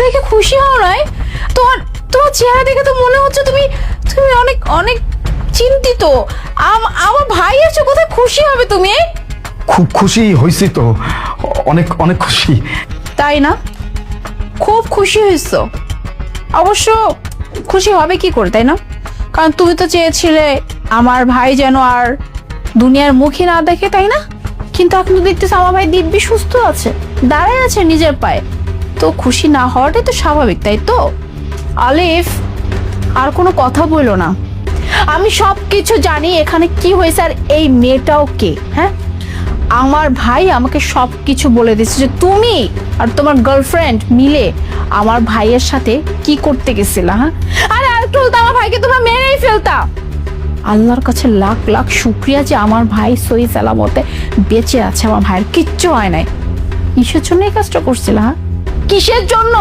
দেখে খুশি হও নাই? তোমার তোমার চেহারা দেখে তো মনে হচ্ছে তুমি তুমি অনেক অনেক চিন্তিত। আমার ভাই আছে, কোথায় খুশি হবে তুমি? খুব খুশি হয়েছি তো, অনেক অনেক খুশি। তাই না? খুব খুশি হয়েছো। অবশ্য খুশি হবে কি করে, তাই না? কারণ তুমি তো চেয়েছিলে আমার ভাই যেন আর দুনিয়ার মুখই না দেখে, তাই না? কিন্তু এখন তো দেখতেছি আমার ভাই দিব্যি সুস্থ আছে, দাঁড়ায় আছে নিজের পায়ে। তো খুশি না হওয়াটাই তো স্বাভাবিক, তাই তো? আলিফ, আর কোনো কথা বললো না। আমি সব কিছু জানি এখানে কি হয়েছে, আর এই মেয়েটাও কে। হ্যাঁ, আমার ভাই আমাকে সব কিছু বলে দিচ্ছে যে তুমি আর তোমার গার্লফ্রেন্ড মিলে আমার ভাইয়ের সাথে কি করতে গেছিলা। হ্যাঁ, আরে আর একটু হতো আমার ভাইকে তোমরা মেরেই ফেলতা। আল্লাহর কাছে লাখ লাখ শুক্রিয়া যে আমার ভাই সহি সালামতে বেঁচে আছে, আমার ভাইয়ের কিচ্ছু হয় নাই। কিসের জন্য এই কাজটা করছিলা? হ্যাঁ, কিসের জন্য?